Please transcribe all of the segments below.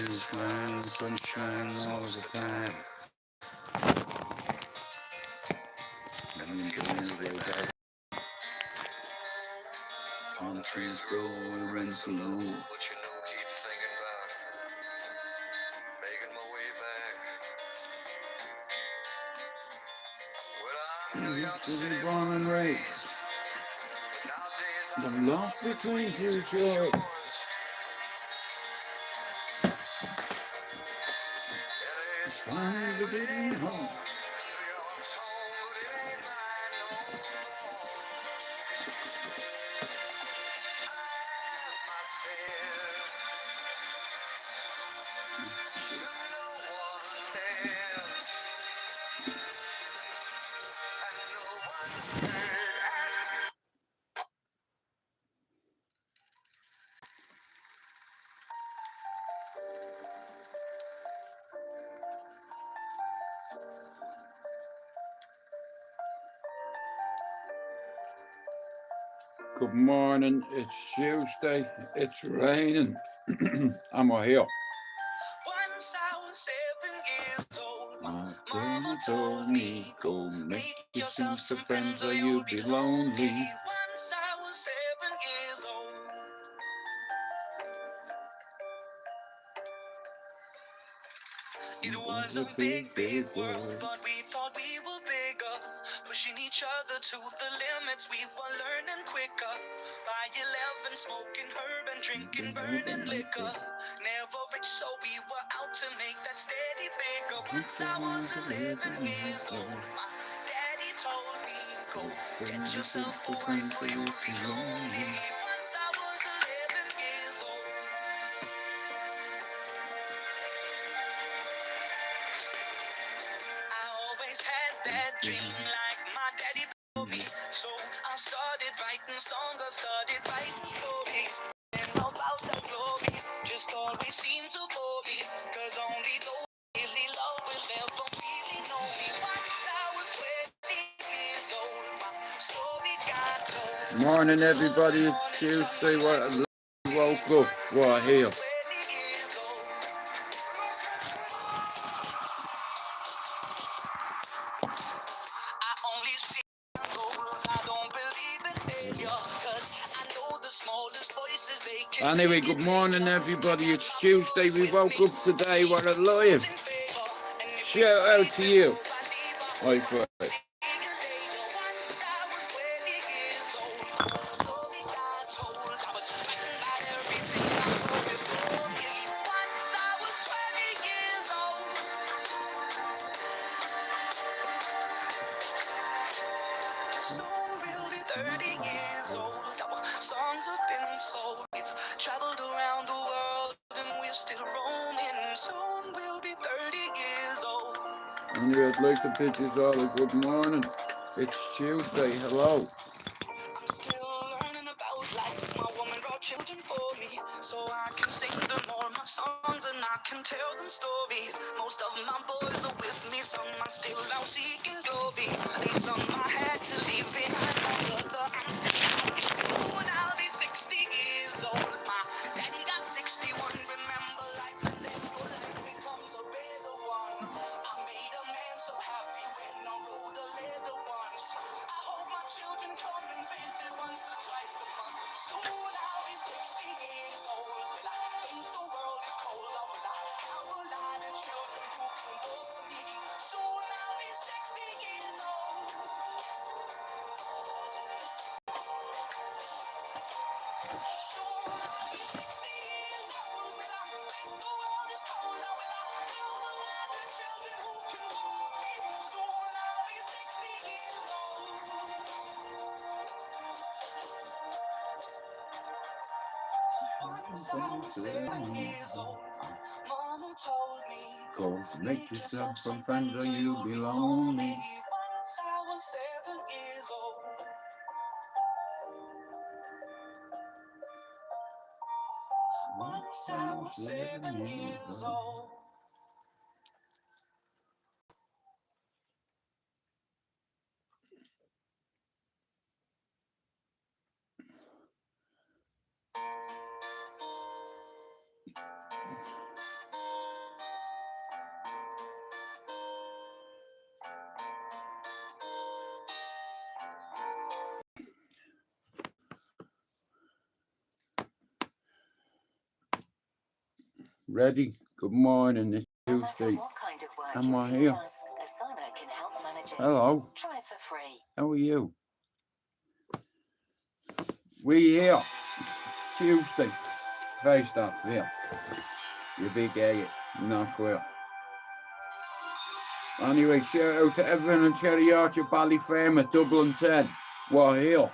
Sun, sunshine all the time. Palm trees grow and rents low. But you know, keep thinking about making my way back. Well, I'm New York City born and raised, but nowadays I'm lost between two shores. It's fine, but it ain't home. Good morning, it's Tuesday, it's raining. I'm here. Once I was 7 years old, my mama told me, go make yourself some friends or you'll be lonely. Once I was 7 years old. It was a big, big world, but we thought we were bigger, pushing each other to the limits. We were learning quicker. By 11, smoking herb and drinking burning liquor. Never rich, so we were out to make that steady bigger. Once I was 11 years old, my daddy told me, go get yourself a wife or you'll be lonely. Once I was 11 years old. I always had that dream like my daddy told me. So I started writing songs, I started writing stories. And about the glory just always seemed to bore me. Cause only those who really love will never really know me. Once I was 20 years old, my story got told. Morning everybody, it's Tuesday, what a woke up, we're here. Anyway, good morning everybody, it's Tuesday, we woke up today, we're alive. Shout out to you. High five. Traveled around the world and we're still roaming. Soon we'll be 30 years old. Anyway, I'd like to bid you all a good morning. It's Tuesday, hello. I'm still learning about life. My woman brought children for me, so I can sing them all my songs and I can tell them stories. Most of my boys are with me, some are still out seeking glory, and some I had to leave behind. My brother, I'm soon I'll be 60 years old. My daddy got 61. Remember life and then your life becomes a better one. I made a man so happy when I rode a leather once. I hope my children come and visit once or twice a month. Soon I'll be 60 years old. Will I think the world is cold? Or will I have a lot of children who can bore me? Soon I'll be 60 years old. Once I was 7 years old, Mama told me, go make yourself some friends or you'll be lonely. Once I was 7 years old. Once I was 7 years old. Ready? Good morning, it's Tuesday. Am I here? Hello. Try it for free. How are you? We here. It's Tuesday. Face off here. You big idiot. Not well. Anyway, shout out to everyone in Cherry Orchard Valley Farm at Dublin 10. We're here.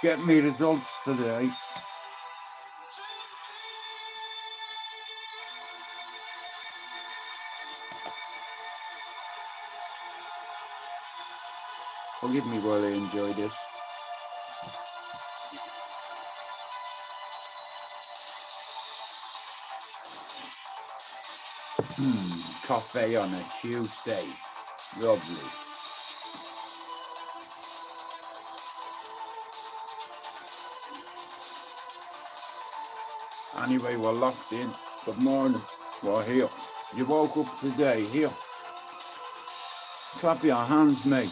Get me results today. Forgive me while I enjoy this. Coffee on a Tuesday. Lovely. Anyway, we're locked in. Good morning. We're here. You woke up today. Here. Clap your hands, mate.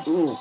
Ooh.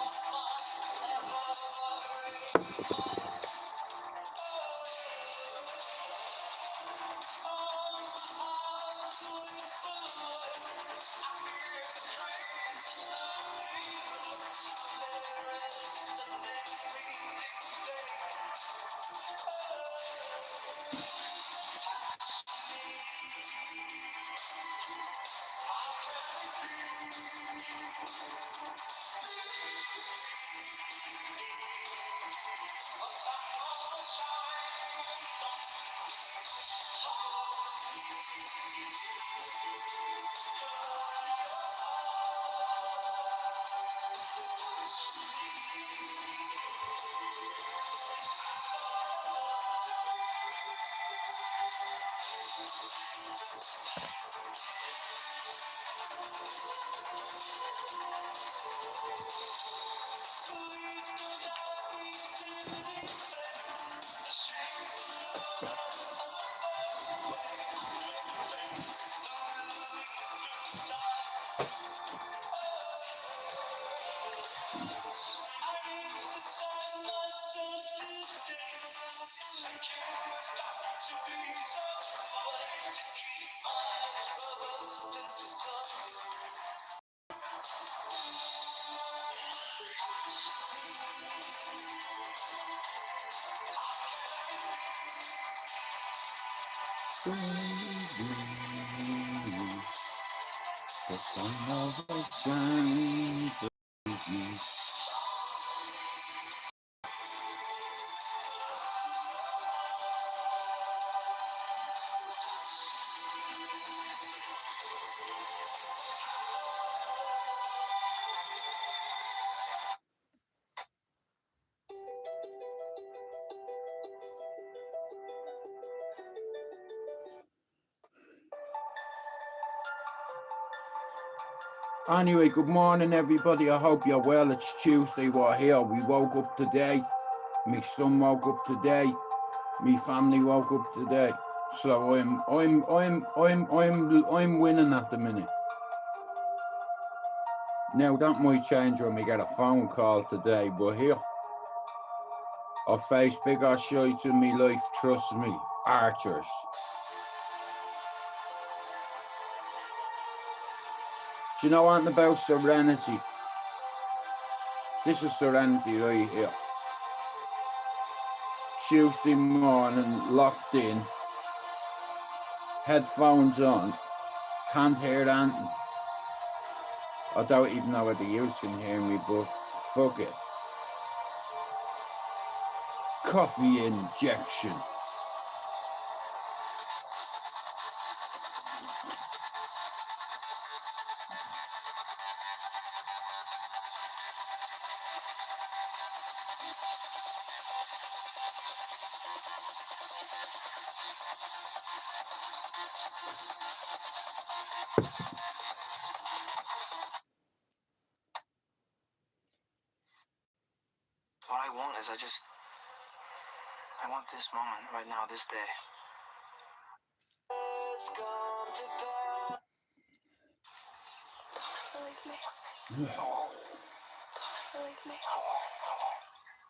The sun always shines on me. Anyway, good morning everybody. I hope you're well. It's Tuesday. We're here. We woke up today. My son woke up today. My family woke up today. So I'm winning at the minute. Now that might change when we get a phone call today, but here I face bigger shites in me life, trust me. Archers. Do you know anything about serenity? This is serenity right here. Tuesday morning, locked in, headphones on, can't hear anything. I don't even know whether you can hear me, but fuck it. Coffee injection. What I want is I want this moment right now, this day.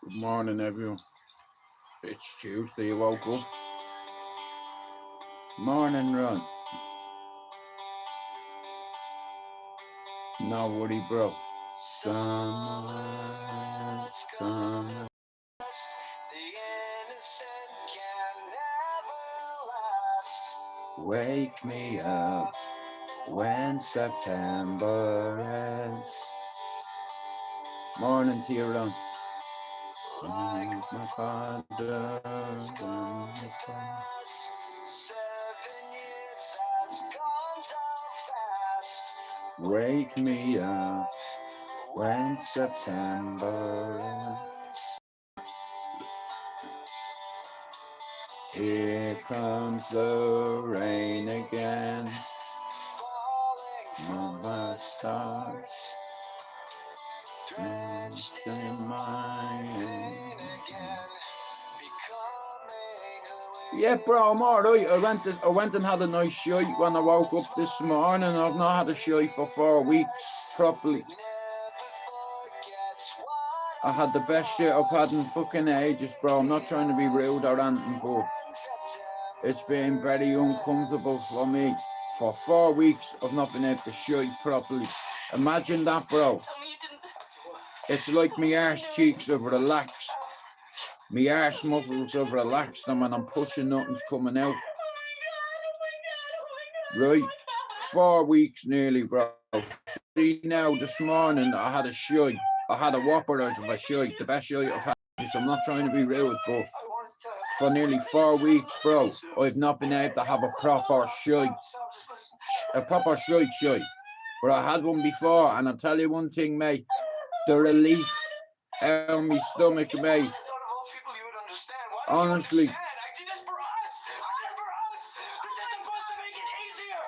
Good morning, everyone. It's Tuesday, you woke up. Morning run. No worry, bro. Summer's coming. Wake me up when September ends. Morning to you, Ron. Like my father. 7 years has gone so fast. Wake me up when September ends. Here comes the rain again. Falling my stars. Drenched in my rain again. Yeah, bro, I'm alright. I went and had a nice shite when I woke up this morning. I've not had a shite for 4 weeks properly. I had the best shit I've had in fucking ages, bro. I'm not trying to be rude or anything, but it's been very uncomfortable for me. For 4 weeks, I've not been able to shite properly. Imagine that, bro. It's like my arse cheeks have relaxed. My arse muscles have relaxed, and when I'm pushing, nothing's coming out. Right? 4 weeks nearly, bro. See now, this morning I had a shite. I had a whopper out of a shite. The best shite I've had. I'm not trying to be rude, but for nearly 4 weeks, bro, I've not been able to have a proper shite. A proper shite. But I had one before, and I'll tell you one thing, mate. The relief out of my stomach, mate. Honestly. I did this for us. I did it for us. This is supposed to make it easier.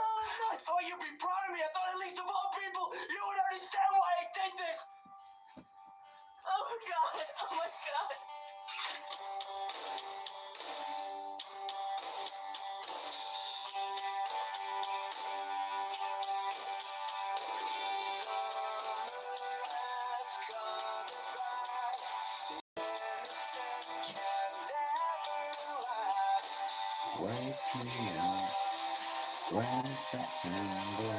I thought you'd be proud of me. I thought at least of all people, you would understand why I did this. Oh my God. Oh my God. Wake me up when September.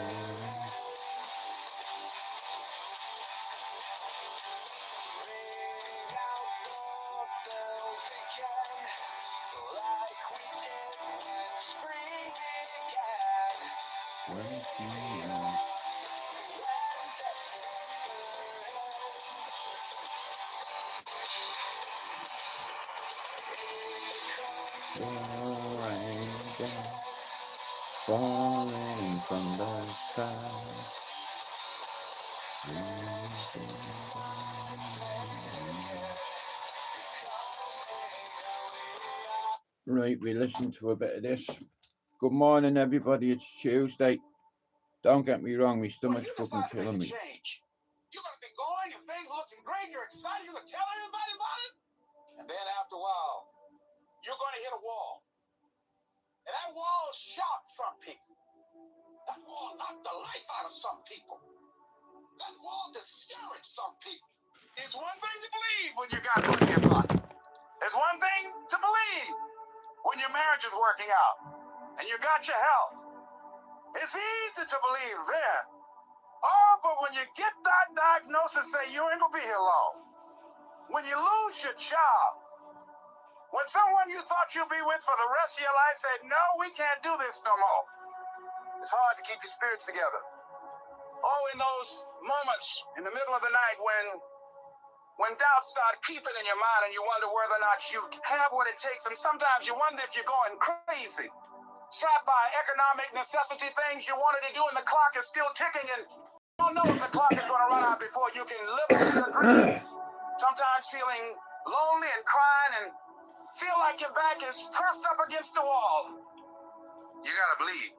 Ring out the bells again, like we did when spring began. Wake me up when September ends. Here comes the rain again, falling from the skies. Right, we listen to a bit of this. Good morning, everybody. It's Tuesday. Don't get me wrong, my stomach's fucking killing me. You're gonna be going and things looking great. You're excited. You're gonna tell everybody about it. And then after a while, you're gonna hit a wall. And that wall shocked some people. That wall knocked the life out of some people. That wall discouraged some people. It's one thing to believe when you got money in pocket. It's one thing to believe when your marriage is working out and you got your health. It's easy to believe then Oh, but when you get that diagnosis, say you ain't gonna be here long. When you lose your job, when someone you thought you'd be with for the rest of your life said, no, we can't do this no more. It's hard to keep your spirits together. Oh, in those moments in the middle of the night when doubts start creeping in your mind and you wonder whether or not you have what it takes, and sometimes you wonder if you're going crazy. Trapped by economic necessity, things you wanted to do, and the clock is still ticking, and you don't know if the clock is going to run out before you can live up to your dreams. Sometimes feeling lonely and crying and feel like your back is pressed up against the wall. You gotta believe.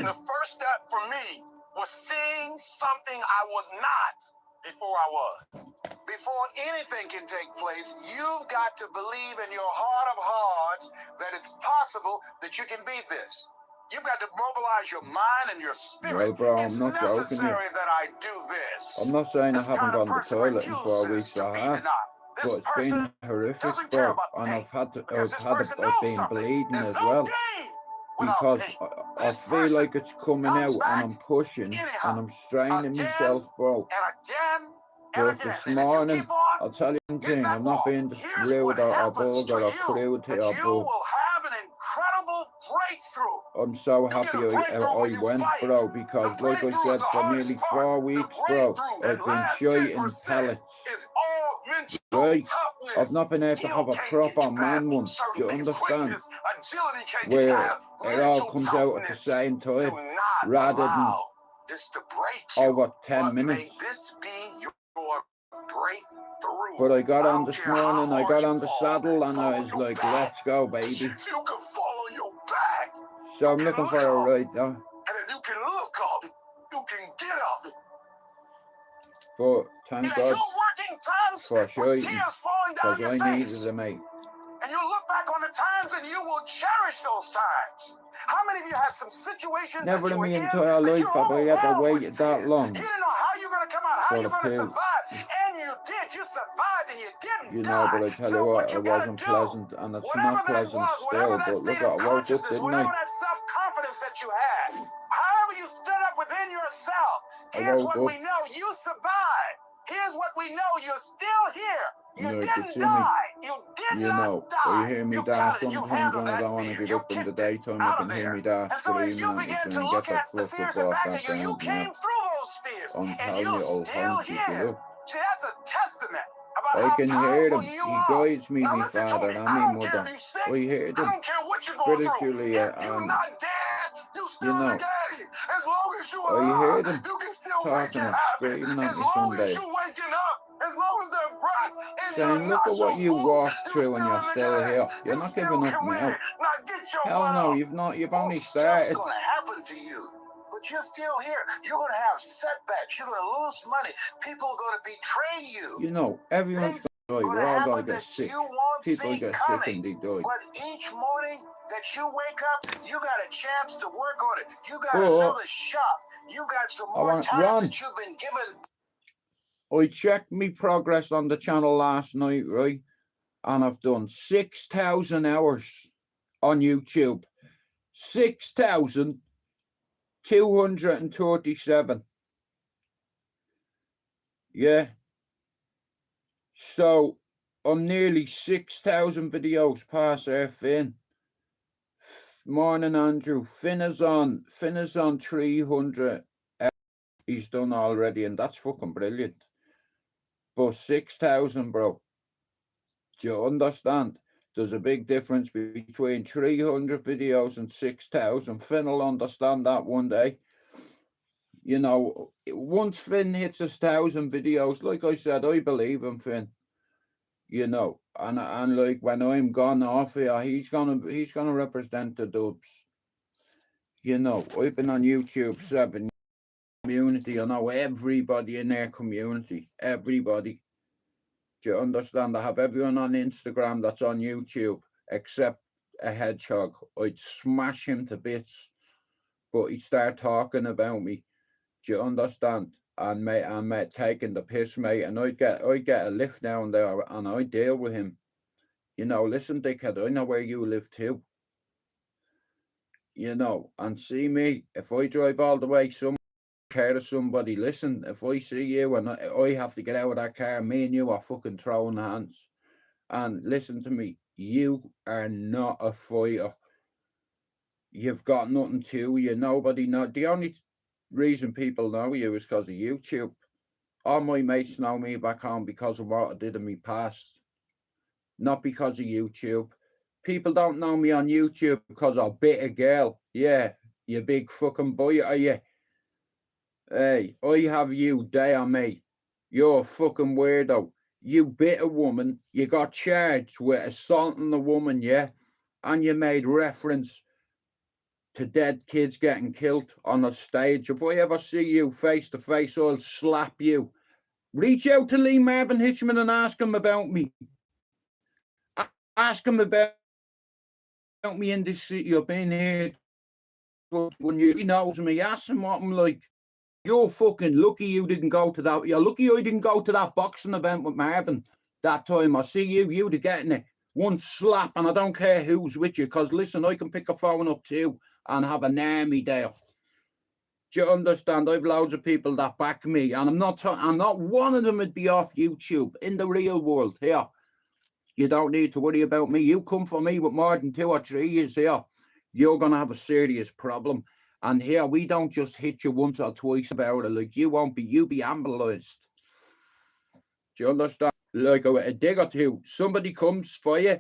The first step for me was seeing something I was not before I was. Before anything can take place, you've got to believe in your heart of hearts that it's possible that you can beat this. You've got to mobilize your mind and your spirit. Well, bro, I'm it's not joking necessary here. that I do this. I'm not saying I This haven't kind of gone to the person toilet in 4 refuses weeks, to I be have. denied. But This it's person been horrific, doesn't care bro. about the And pain, because this person I've knows been something. bleeding There's as no well. gain without Because pain. I This feel person like it's coming comes out and back I'm pushing anyhow, and I'm straining again myself, bro. and again and But again. this And if you morning, keep on I'll tell you one hitting thing, that I'm not wall, being here's what rude or happens to vulgar or you, crude that here, you but will have an incredible breakthrough. I'm so You get happy a breakthrough I when you went, fight. bro, The because like I breakthrough is said, the for hardest nearly part. 4 The weeks, bro, breakthrough, that I've been last shooting 10%, pellets, is all mental right? toughness. I've not been able to Skill have a can't get proper you past man one, certain do you things. understand? Quickness, agility can't get you Where out. it all Mental comes out at the toughness. same Do time, not rather than allow this to break you. over 10 But may minutes. this be your breakthrough. But I got I on don't this care how morning, I hard got you on the fall, saddle and I follow was your like, back. let's go, If baby. you can follow your back, So you I'm can looking look for a up. ride now. And if you can look up, you can get up. But thank And as God you're working times for with shooting, tears falling down because your I needed face, it, mate. and you look back on the times and you will cherish those times. How many of you had some situations Never that you in were my in entire that life you're have I ever overwhelmed with waited that fear? long You didn't know how you're going to come out, how for you're the going to pill. survive, and you did. You survived and you didn't You know, but I die. tell So you what what, you it got to wasn't do, pleasant, and it's whatever not that pleasant was, whatever still, that but state look, of I woke up, consciousness, didn't whatever I? that self-confidence that you had, however you stood up within yourself, I here's woke what up. we know: you survived. Here's what we know: you're still here. You No, didn't it's in me. die. You did You not know, die. you hear me You there got it. You sometimes handled when I that don't want to fear. get You up in the kicked it daytime, I out of can hear there. me there And so as screaming you at me begin to saying, look get the at the fuck fears up that off back that of you, you ground came now. through those fears, I'm and telling you're you, I'll still haunt you, here. look. See, that's a testament about I how can hear powerful him. you He are. guides me, Now my listen to father me. and I my don't care mother. if you're sick. I hear I them don't care what you're going through. spiritually, If you're and not dead, you're you still in the know, game. As long as you're I hear alive, them you can still make talking it and happen. screaming at As me long some as days, you're waking up, as long as there's breath in your saying, look at what nostrils, you ooh, walked you through and still you're in the still game. here. You're You not still giving up can win. now. Now get your Hell butt no, up. you've Oh, only stuff's started. gonna happen to you. But you're still here. You're gonna have setbacks. You're gonna lose money. People are gonna betray you. You know, everyone's Things gonna die. are We're gonna all happen gonna get that sick. you won't People see get sick coming. and they die. But each morning that you wake up, you got a chance to work on it. You got But another shot. You got some I more want time Ron. that you've been given. I checked me progress on the channel last night, right? And I've done 6,000 hours on YouTube. 6,237. Yeah. So I'm nearly 6,000 videos past there, Finn. Morning, Andrew. Finn is on 300. He's done already, and that's fucking brilliant. But 6,000, bro. Do you understand? There's a big difference between 300 videos and 6,000. Finn will understand that one day. You know, once Finn hits 1,000 videos, like I said, I believe in Finn. You know, and like when I'm gone off here, he's gonna represent the dubs. You know, I've been on YouTube 7 community. I know everybody in their community. Everybody. Do you understand? I have everyone on Instagram that's on YouTube except a hedgehog. I'd smash him to bits, but he'd start talking about me. Do you understand? And mate, taking the piss, mate. And I'd get a lift down there, and I'd deal with him. You know, listen, dickhead, I know where you live too. You know, and see me, if I drive all the way somewhere care of somebody. Listen, if I see you and I have to get out of that car, me and you are fucking throwing hands. And listen to me, you are not a fighter. You've got nothing to you. Nobody know. The only reason people know you is because of YouTube. All my mates know me back home because of what I did in my past, not because of YouTube. People don't know me on YouTube because I bit a girl. Yeah, you big fucking boy, are you? Hey, I have you there, mate. You're a fucking weirdo. You bit a woman, you got charged with assaulting a woman, yeah? And you made reference to dead kids getting killed on a stage. If I ever see you face to face, I'll slap you. Reach out to Lee Marvin Hitchman and ask him about me. Ask him about me in this city. I've been here. When he knows me, ask him what I'm like. You're fucking lucky you didn't go to that. You're lucky I didn't go to that boxing event with Marvin that time. I see you'd have getting it. One slap, and I don't care who's with you, because listen, I can pick a phone up too and have an army there. Do you understand? I've loads of people that back me, and I'm not one of them would be off YouTube in the real world here. You don't need to worry about me. You come for me with more than 2 or 3 years here, you're gonna have a serious problem. And here, we don't just hit you once or twice about it. Like, you'll be ambulanced. Do you understand? Like a dig or two, somebody comes for you,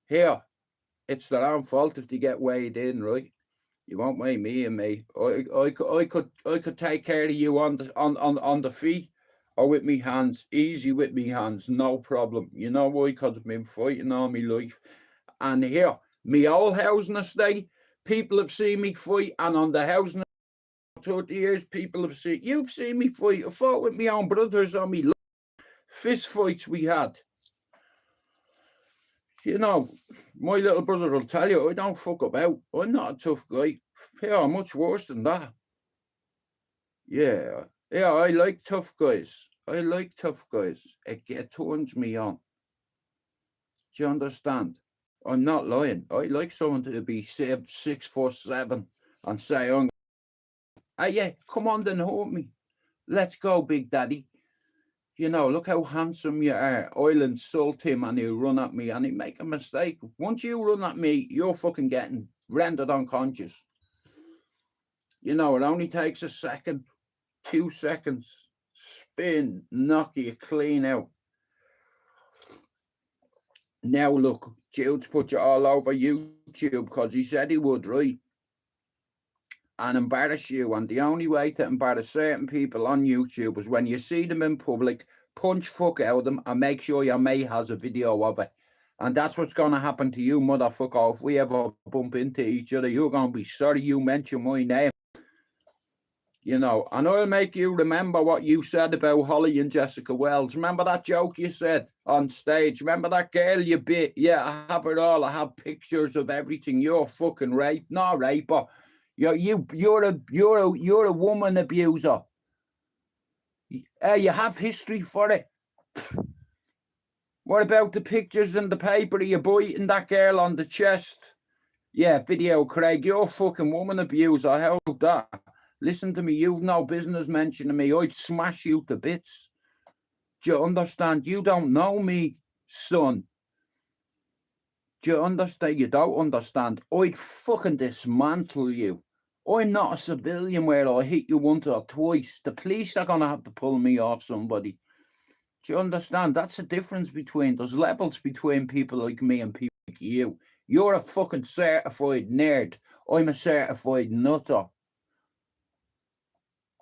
here, it's their own fault if they get weighed in, right? You won't weigh me and me. I could take care of you on the feet or with me hands, easy with me hands, no problem. You know why? Because I've been fighting all my life. And here, me old housing estate, people have seen me fight, and on the housing 30 years, people have seen, you've seen me fight. I fought with my own brothers on me fist fights we had. You know, my little brother will tell you, I don't fuck about. I'm not a tough guy. Yeah, I'm much worse than that. Yeah, I like tough guys. I like tough guys. It turns me on. Do you understand? I'm not lying. I like someone to be 6'7" and say, hey, yeah, come on then, hurt me. Let's go, Big Daddy. You know, look how handsome you are. I'll insult him and he'll run at me and he'll make a mistake. Once you run at me, you're fucking getting rendered unconscious. You know, it only takes a second, 2 seconds, spin, knock you clean out. Now look, Jude's put you all over YouTube because he said he would, right? And embarrass you. And the only way to embarrass certain people on YouTube is when you see them in public, punch fuck out of them and make sure your mate has a video of it. And that's what's going to happen to you, motherfucker. If we ever bump into each other, you're going to be sorry you mentioned my name. You know, and I'll make you remember what you said about Holly and Jessica Wells. Remember that joke you said on stage? Remember that girl you bit? Yeah, I have it all. I have pictures of everything. You're fucking rape, not raper. You're a woman abuser. You have history for it. What about the pictures in the paper of you biting that girl on the chest? Yeah, video, Craig. You're a fucking woman abuser. How that? Listen to me. You've no business mentioning me. I'd smash you to bits. Do you understand? You don't know me, son. Do you understand? You don't understand. I'd fucking dismantle you. I'm not a civilian where I hit you once or twice. The police are going to have to pull me off somebody. Do you understand? That's the difference between, there's levels between people like me and people like you. You're a fucking certified nerd. I'm a certified nutter.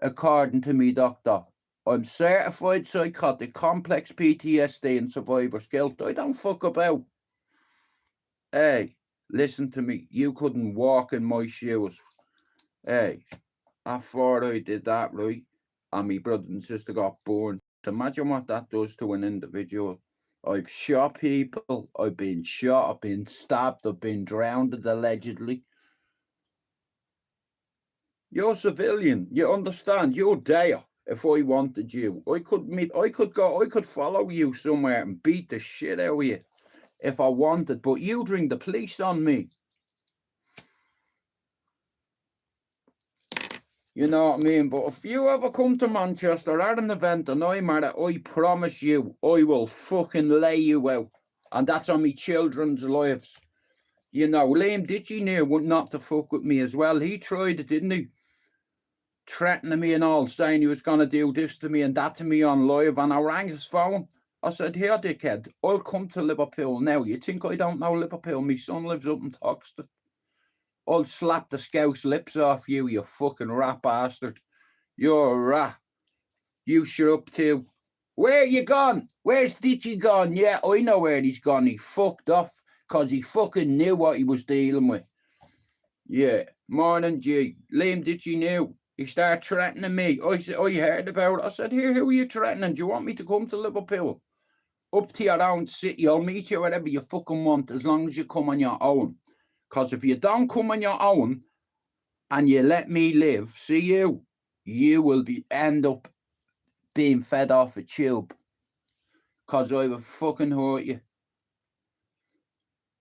According to me doctor. I'm certified psychotic, complex PTSD and survivor's guilt. I don't fuck about. Hey, listen to me. You couldn't walk in my shoes. Hey, after I did that, right, and my brother and sister got burned. Imagine what that does to an individual. I've shot people. I've been shot. I've been stabbed. I've been drowned allegedly. You're a civilian. You understand? You're there. If I wanted you, I could follow you somewhere and beat the shit out of you if I wanted. But you'd ring the police on me. You know what I mean? But if you ever come to Manchester at an event and I'm at it, I promise you, I will fucking lay you out. And that's on me children's lives. You know, Liam Ditchy knew not to fuck with me as well. He tried it, didn't he? Threatening me and all, saying he was going to do this to me and that to me on live. And I rang his phone. I said, here, dickhead, I'll come to Liverpool now. You think I don't know Liverpool? My son lives up in Toxteth. I'll slap the scouse lips off you, you fucking rat bastard. You're a rat. You shut up too. Where you gone? Where's Ditchy gone? Yeah, I know where he's gone. He fucked off because he fucking knew what he was dealing with. Yeah, morning, G. Liam Ditchy knew. He started threatening me. I said, I heard about it. I said, here, who are you threatening? Do you want me to come to Liverpool? Up to your own city. I'll meet you wherever you fucking want as long as you come on your own. Because if you don't come on your own and you let me live, see you will end up being fed off a tube. Because I will fucking hurt you.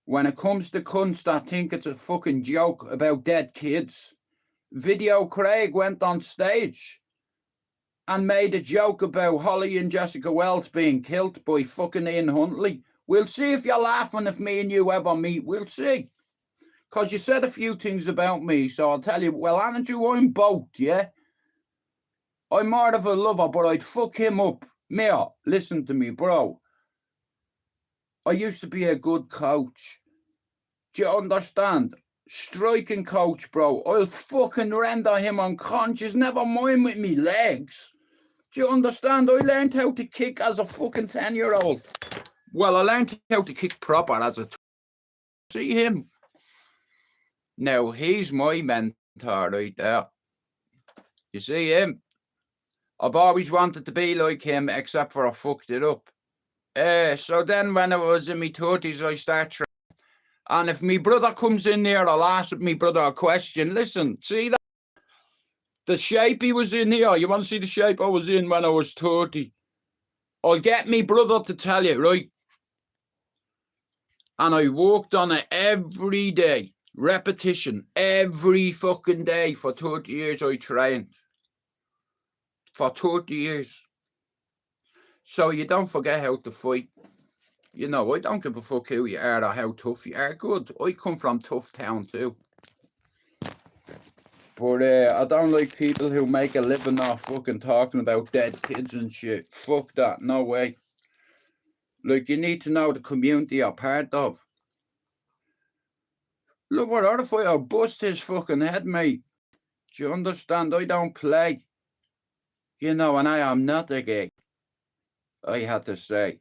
When it comes to cunts that think it's a fucking joke about dead kids, Video Craig went on stage and made a joke about Holly and Jessica Wells being killed by fucking Ian Huntley. We'll see if you're laughing if me and you ever meet. We'll see. Because you said a few things about me, so I'll tell you, well, Andrew, I'm both, yeah? I'm more of a lover, but I'd fuck him up. Mia, listen to me, bro. I used to be a good coach. Do you understand? Striking coach, bro. I'll fucking render him unconscious, never mind with me legs. Do you understand? I learned how to kick as a fucking 10-year-old. Well, I learned how to kick proper as a... See him? Now, he's my mentor right there. You see him? I've always wanted to be like him, except for I fucked it up. So then when I was in my 30s, I started... And if me brother comes in there, I'll ask me brother a question. Listen, see that? The shape he was in here. You want to see the shape I was in when I was 30? I'll get me brother to tell you, right? And I worked on it every day. Repetition. Every fucking day. For 30 years I trained. For 30 years. So you don't forget how to fight. You know, I don't give a fuck who you are or how tough you are. Good. I come from tough town too. But I don't like people who make a living off fucking talking about dead kids and shit. Fuck that. No way. Like, you need to know the community you're part of. Look, what if I'll bust his fucking head, mate? Do you understand? I don't play. You know, and I am not a gay. I had to say.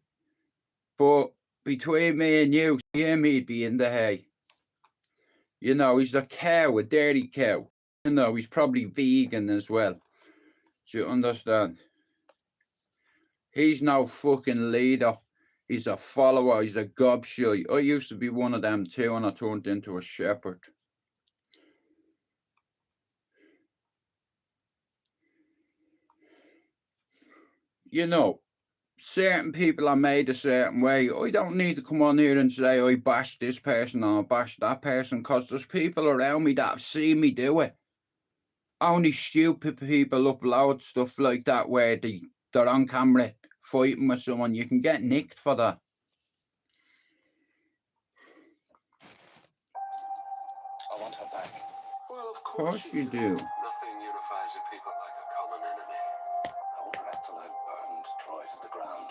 But between me and you, him, he'd be in the hay. You know, he's a cow, a dirty cow. You know, he's probably vegan as well. Do you understand? He's no fucking leader. He's a follower. He's a gobshite. I used to be one of them too, and I turned into a shepherd. You know, certain people are made a certain way. I don't need to come on here and say I bash this person or I bash that person, because there's people around me that have seen me do it. Only stupid people upload stuff like that where they're on camera fighting with someone. You can get nicked for that. I want her back. Well, of course you do. Nothing unifies a people like a common enemy. I won't rest till I've burned Troy to the ground.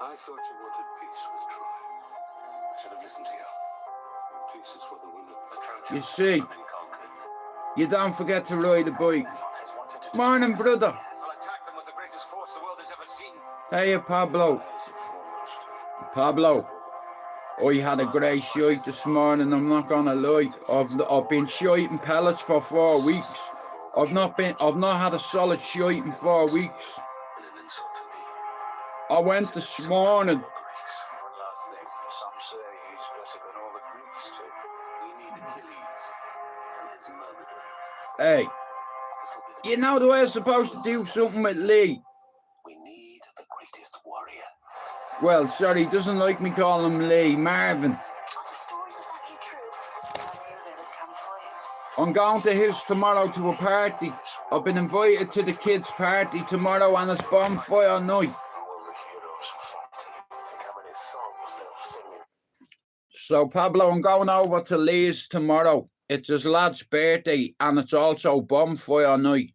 I thought you wanted peace with Troy. I should have listened to you. Peace is for the women. You see, you don't forget to ride a bike. Morning, brother. I'll attack them with the greatest force the world has ever seen. Hey, Pablo. Pablo. I had a great shite this morning, I'm not gonna lie. I've been shiting pellets for 4 weeks. I've not had a solid shite in 4 weeks. I went this morning. One last thing. Some say he's better than all the Greeks too. We need Achilles and his murder. Hey, you know the way I'm supposed to do something with Lee? We need the greatest warrior. Well, sorry, he doesn't like me calling him Lee. Marvin. Are the stories about you true? I knew they would come for you. I'm going to his tomorrow to a party. This I've been invited to the kids' party tomorrow and it's bonfire night. So Pablo, I'm going over to Lee's tomorrow. It's his lad's birthday and it's also bonfire night.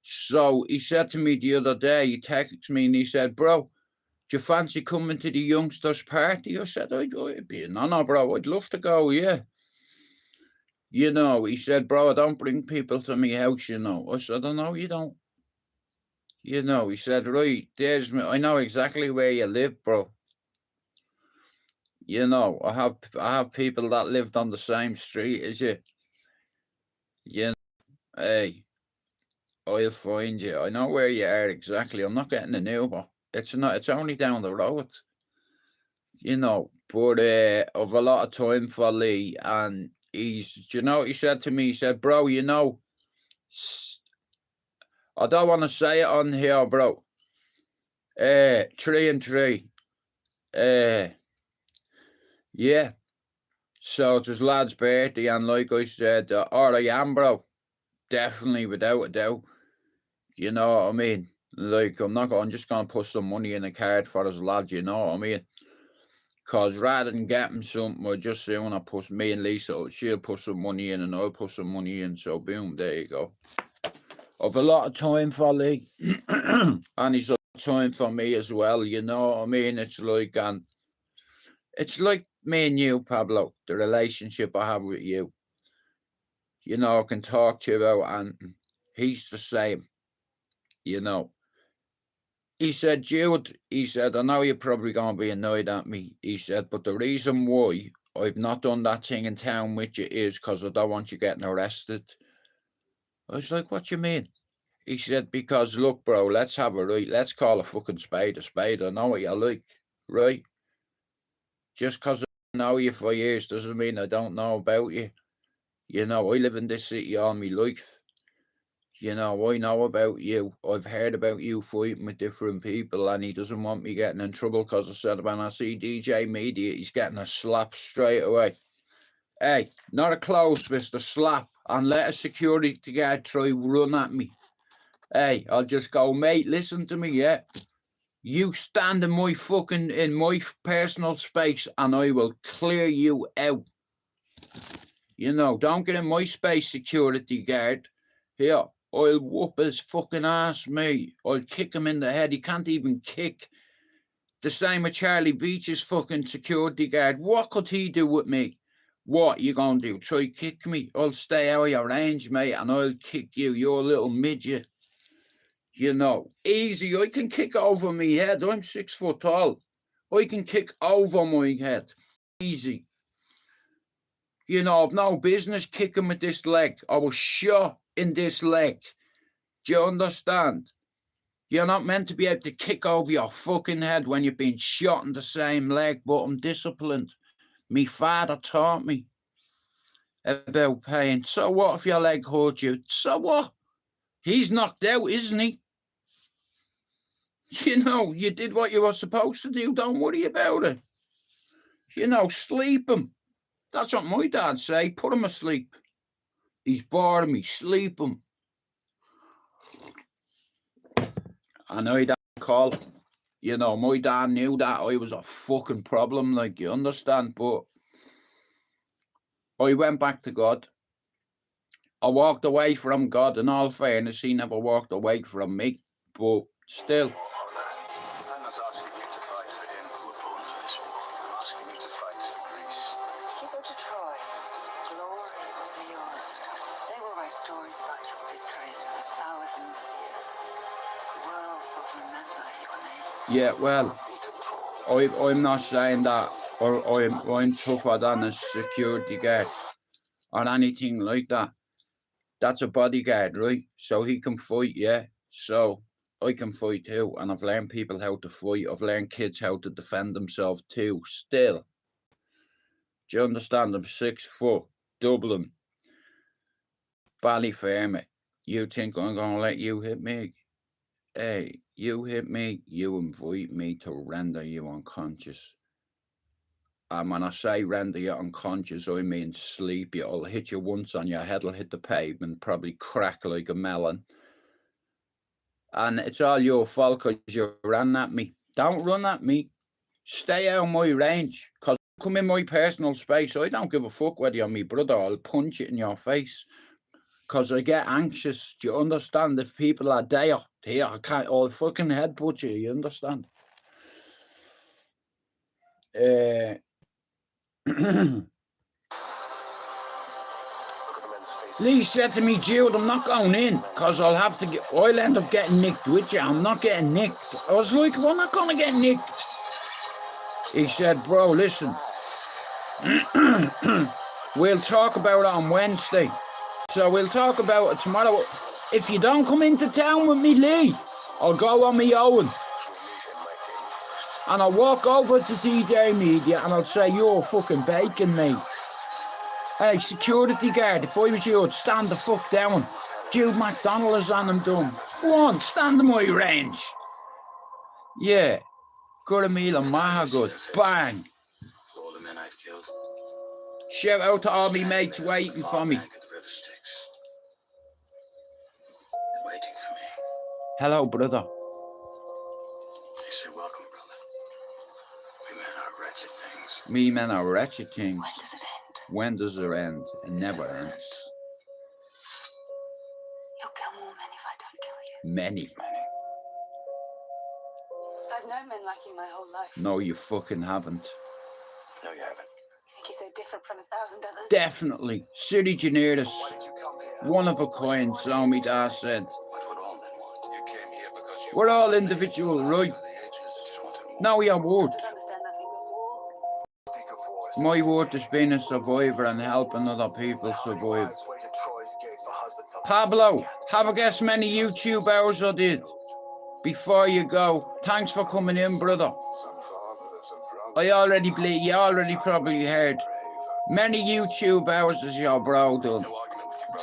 So he said to me the other day, he texted me and he said, bro, do you fancy coming to the youngsters' party? I said, I'd be an honour, bro. I'd love to go, yeah. You know, he said, bro, I don't bring people to my house, you know. I said, I know you don't. You know, he said, right, there's me. I know exactly where you live, bro. You know, I have people that lived on the same street as you. You know, hey, I'll find you. I know where you are exactly. I'm not getting an Uber. It's only down the road. You know, but I've a lot of time for Lee, and he's, you know, he said to me, he said, bro, you know, I don't want to say it on here, bro. 3 and 3. Yeah. So it's his lad's birthday, and like I said, all I am, bro. Definitely, without a doubt. You know what I mean? Like, I'm just going to put some money in a card for his lad, you know what I mean? Because rather than get him something, I just say when I put me and Lisa, she'll put some money in and I'll put some money in. So, boom, there you go. I've a lot of time for Lee. And he's a lot of time for me as well, you know what I mean? It's like me and you, Pablo, the relationship I have with you. You know, I can talk to you about, and he's the same, you know. He said, Jude, he said, I know you're probably going to be annoyed at me. He said, but the reason why I've not done that thing in town with you is because I don't want you getting arrested. I was like, what you mean? He said, because look, bro, let's have a right. Let's call a fucking spade a spade. I know what you like, right? Just because I know you for years doesn't mean I don't know about you. You know, I live in this city all my life. You know, I know about you. I've heard about you fighting with different people, and he doesn't want me getting in trouble because I said when I see DJ Media, he's getting a slap straight away. Hey, not a close fist, a slap, and let a security guard try run at me. Hey, I'll just go, mate, listen to me, yeah? You stand in my personal space, and I will clear you out. You know, don't get in my space, security guard. Here. I'll whoop his fucking ass, mate. I'll kick him in the head. He can't even kick. The same with Charlie Beach's fucking security guard. What could he do with me? What you gonna do? Try kick me? I'll stay out of your range, mate, and I'll kick you. You're a little midget. You know, easy. I can kick over my head. I'm 6 foot tall. I can kick over my head. Easy. You know, I've no business kicking with this leg. I was shot in this leg. Do you understand? You're not meant to be able to kick over your fucking head when you've been shot in the same leg, but I'm disciplined. Me father taught me about pain. So what if your leg hurt you? So what? He's knocked out, isn't he? You know, you did what you were supposed to do. Don't worry about it. You know, sleep him. That's what my dad say. Put him asleep. He's boring me. Sleep him. I know he don't call. You know, my dad knew that I was a fucking problem, like, you understand? But I went back to God. I walked away from God. In all fairness, he never walked away from me. But still. I'm not asking you to fight for him who opposed this war. I'm asking you to fight for Greece. If you go to Troy, glory will be yours. They will write stories about your victories for thousands of years. The world will remember your name. Yeah, well, I'm not saying that or I'm tougher than a security guard or anything like that. That's a bodyguard, right? So he can fight, yeah. So I can fight too, and I've learned people how to fight. I've learned kids how to defend themselves too. Still, do you understand? I'm 6 foot, Dublin, Ballyfermot. You think I'm gonna let you hit me? Hey, you hit me, you invite me to render you unconscious. And when I say render you unconscious, I mean sleep. It'll hit you once on your head, it'll hit the pavement, probably crack like a melon. And it's all your fault because you ran at me. Don't run at me. Stay out of my range. Because come in my personal space, I don't give a fuck whether you're my brother. I'll punch it in your face. Because I get anxious. Do you understand? If people are there, I can't, I'll fucking headbutt you. You understand? Lee said to me, Jude, I'm not going in because I'll end up getting nicked with you. I'm not getting nicked. I was like, we're not going to get nicked. He said, bro, listen, we'll talk about it on Wednesday. So we'll talk about it tomorrow. If you don't come into town with me, Lee, I'll go on my own. And I'll walk over to DJ Media and I'll say, you're fucking bacon, mate. Hey, security guard, if I was you, I'd stand the fuck down. Jude McDonald is on him done. Go on, stand in my range. Yeah. Guramila Mahagood. Bang. All the men I've killed. Shout out to all my mates waiting for me. They're waiting for me. Hello, brother. They say, welcome, brother. We men are wretched things. Me men are wretched things. When does it end? When does it end? It never ends. You'll kill more men if I don't kill you. Many. I've known men like you my whole life. No, you fucking haven't. No, you haven't. You think you're so different from 1,000 others? Definitely. City Generis. One of a kind, so me dad said. What would all men want? You came here because you We're all individual, right? No, your word. Doesn't understand nothing but war. My word is being a survivor and helping other people survive. Pablo, have a guess many YouTube hours I did. Before you go, thanks for coming in, brother. You already probably heard. Many YouTube hours is your bro done.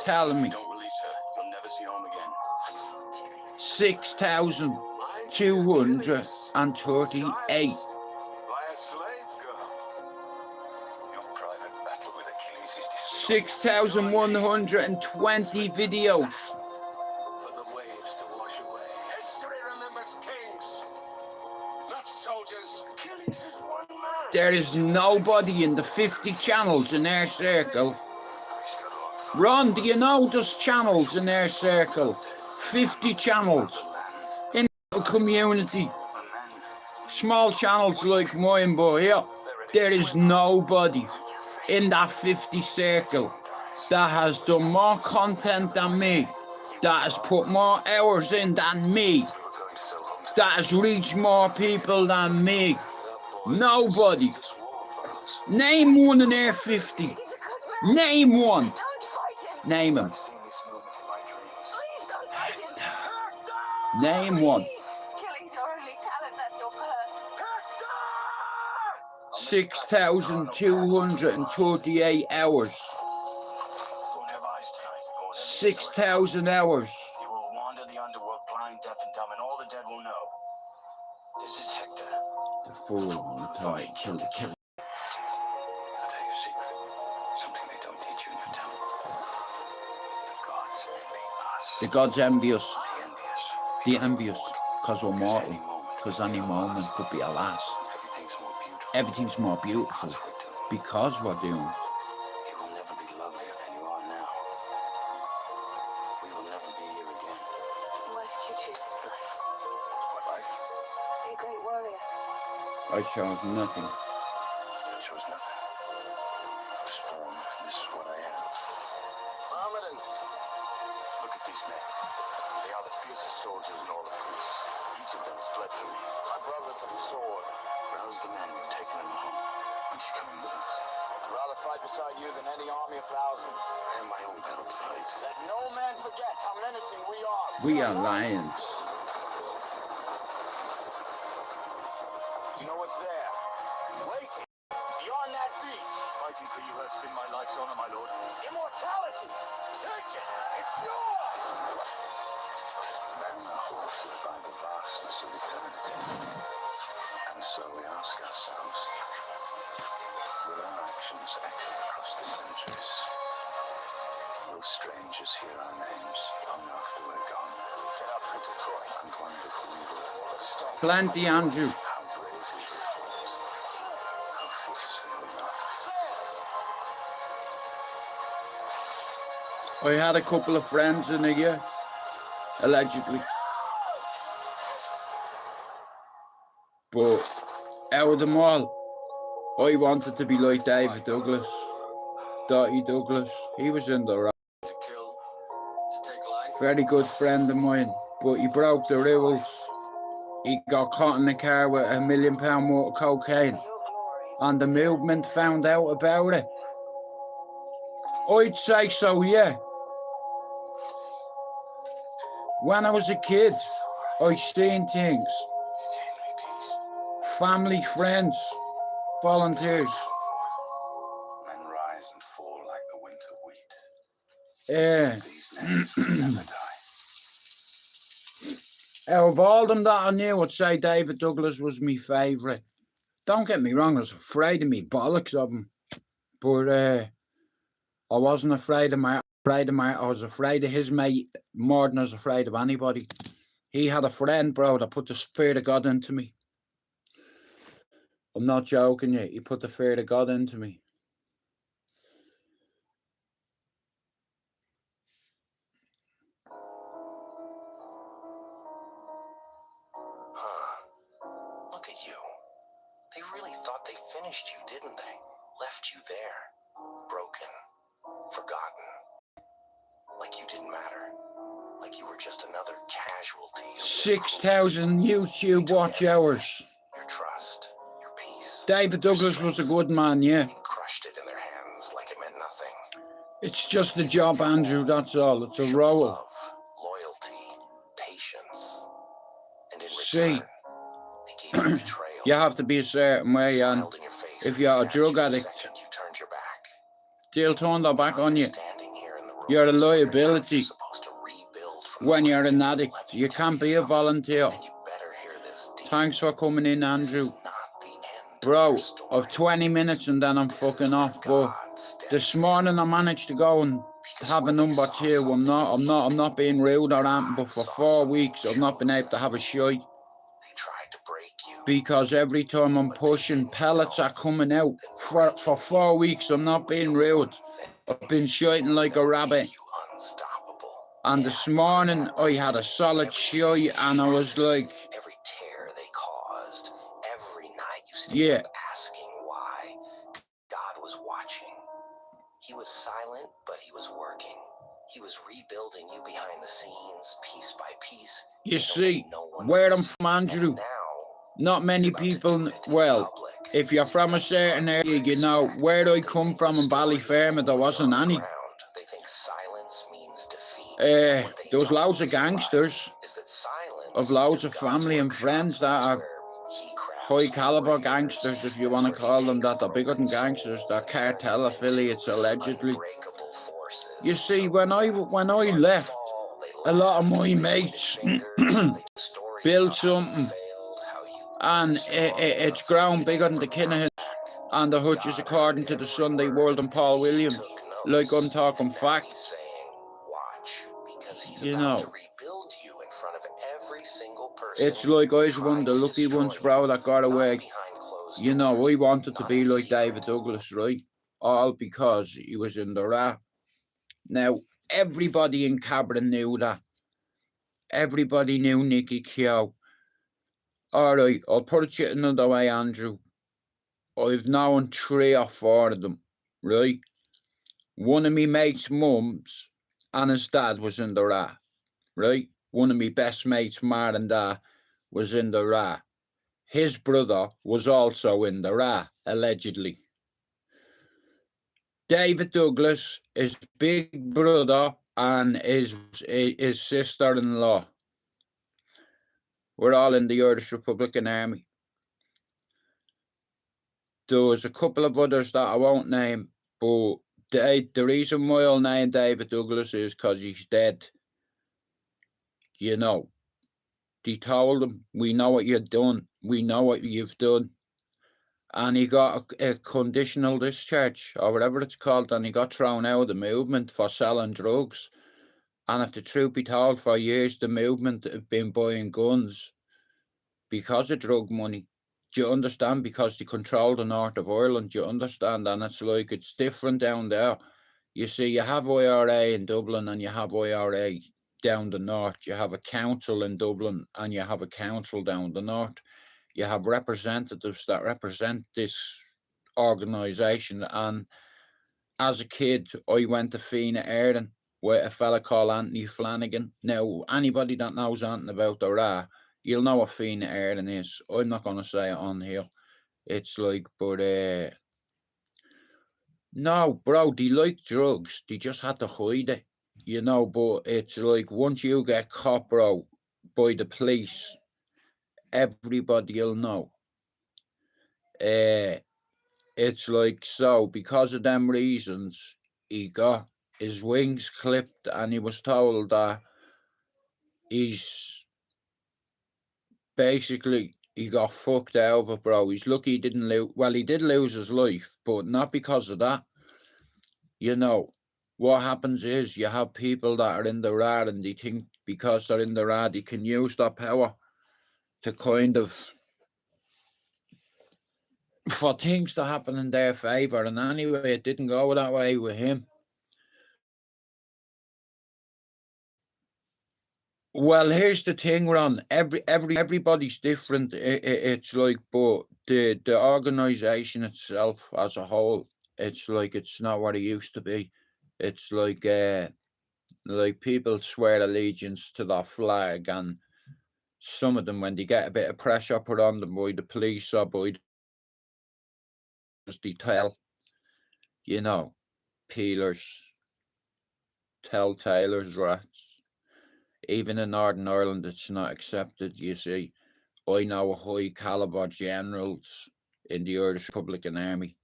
Tell me. Don't release her. You'll never see home again. 6,238. Private battle with Achilles is 6,120 videos. for the waves to wash away. History remembers kings, not soldiers. Achilles is one man. There is nobody in the 50 channels in their circle. Ron, do you know there's channels in their circle? 50 channels in the community. Small channels like mine, but here, there is nobody in that 50 circle that has done more content than me, that has put more hours in than me, that has reached more people than me. Nobody. Name one in their 50. Name one. Don't fight him! Name him. Please don't fight him! Name one. Please. Killing's your only talent, that's your curse. 6,238 hours. 6,000 hours. You will wander the underworld blind, deaf, and dumb, and all the dead will know. This is Hector. The fool on the tide killed the killer. I'll tell you a secret. Something they don't teach you in your temple. The gods envy us. The gods envy us. They They envy us. Because we're mortal. Because any moment could be our last. Everything's more beautiful. Everything's more beautiful. Because we're doomed. You will never be lovelier than you are now. We will never be here again. Why did you choose this life? What life? Be a great warrior. I chose nothing. I chose nothing. I was born. This is what I am. Mohammedans, look at these men. They are the fiercest soldiers in all of Greece. Each of them has bled for me. My brothers of the sword. Rouse the men. We're taking them home. Aren't you coming with us? I'd rather fight beside you than any army of thousands. I have my own battle to fight. Let no man forget how menacing we are. We are lions. You know what's there? Waiting beyond that beach. Fighting for you has been my life's honor, my lord. Immortality. Take it. It's yours. Men are halted by the vastness of eternity. And so we ask ourselves, Will our actions echo across the centuries? Will strangers hear our names long after we're gone? Get up into Troy and wonder who we were. Plenty, Andrew. How bravely we fought. How fiercely we loved. I had a couple of friends in here, allegedly. But out of them all, I wanted to be like David Douglas, Dottie Douglas. He was in the right. To kill, to take life. Very good friend of mine, but he broke the rules. He got caught in the car with £1 million worth of cocaine, and the movement found out about it. I'd say so, yeah. When I was a kid, I seen things. Family, friends, volunteers. Men rise and fall like the winter wheat. These names will never die. Out of all them that I knew, I'd say David Douglas was my favourite. Don't get me wrong, I was afraid of me bollocks of him. But I wasn't afraid of my. I was afraid of his mate more than I was afraid of anybody. He had a friend, bro, that put the fear of God into me. I'm not joking you. He put the fear of God into me. Look at you. They really thought they finished you, didn't they? Left you there. Broken. Forgotten. Like you didn't matter. Like you were just another casualty. 6,000 YouTube watch hours. Your trust. Your peace. David Douglas was a good man, yeah. And crushed it in their hands like it meant nothing. It's just a job, Andrew, that's all. It's a role. Love, loyalty, patience. And in See, return, they gave you betrayal. you have to be a certain way, and if you're a drug addict, they'll turn their back on you. You're a liability. When you're an addict, you can't be a volunteer. Thanks for coming in, Andrew. Bro, I've 20 minutes and then I'm fucking off. But this morning I managed to go and have a number 2. I'm not being rude or anything, but for 4 weeks I've not been able to have a shite. Because every time I'm pushing, pellets are coming out. For 4 weeks I'm not being rude. I've been shiting like a rabbit. And this morning I had a solid shite and I was like, every tear they caused, every night you stayed up asking why. God was watching. He was silent, but he was working. He was rebuilding you behind the scenes, piece by piece. You see, where I'm from, Andrew, not many people, well, if you're from a certain area, you know, where I come from in Ballyfermot, there wasn't any. They think silence means defeat. There was loads of gangsters. Of loads of family and friends that are high caliber gangsters, if you want to call them that. They're bigger than gangsters. They're cartel affiliates, allegedly. You see, when I left, a lot of my mates built something, and it's grown bigger than the Kinnahan and the Hutches, according to the Sunday World and Paul Williams. Like, I'm talking facts. You know, it's like I was one of the lucky ones, bro, that got away. You know, I wanted to be like David Douglas, right? All because he was in the rap. Now, everybody in Cabra knew that. Everybody knew Nicky Keogh. All right, I'll put it to you another way, Andrew. I've known 3 or 4 of them, right? One of me mates' mums and his dad was in the rap, right? One of me best mates, Ma and Dad, was in the rap. His brother was also in the rap, allegedly. David Douglas, his big brother, and his sister-in-law were all in the Irish Republican Army. There was a couple of others that I won't name, but the reason why I'll name David Douglas is because he's dead. You know, they told him, we know what you've done. We know what you've done. and he got a conditional discharge, or whatever it's called, and he got thrown out of the movement for selling drugs. And if the truth be told, for years the movement have been buying guns because of drug money. Do you understand? Because they control the north of Ireland, do you understand? And it's like, it's different down there. You see, you have IRA in Dublin and you have IRA down the north. You have a council in Dublin and you have a council down the north. You have representatives that represent this organisation. And as a kid, I went to Fianna Éireann with a fella called Anthony Flanagan. Now, anybody that knows anything about the Ra, you'll know what Fianna Éireann is. I'm not going to say it on here. It's like, but no, bro, they like drugs. They just had to hide it, you know. But it's like, once you get caught, bro, by the police, everybody'll know. It's like, so because of them reasons, he got his wings clipped, and he was told that he's basically, he got fucked over, bro. He's lucky he didn't lose. Well, he did lose his life, but not because of that. You know, what happens is you have people that are in the Ra, and they think because they're in the Ra, they can use that power to kind of, for things to happen in their favour. And anyway, it didn't go that way with him. Well, here's the thing, Ron. Everybody's different. It's like, but the organisation itself as a whole, it's like, it's not what it used to be. It's like people swear allegiance to their flag, and some of them, when they get a bit of pressure put on them by the police or by the tell, you know, peelers, telltalers, rats. Even in Northern Ireland, it's not accepted, you see. I know high caliber generals in the Irish Republican Army.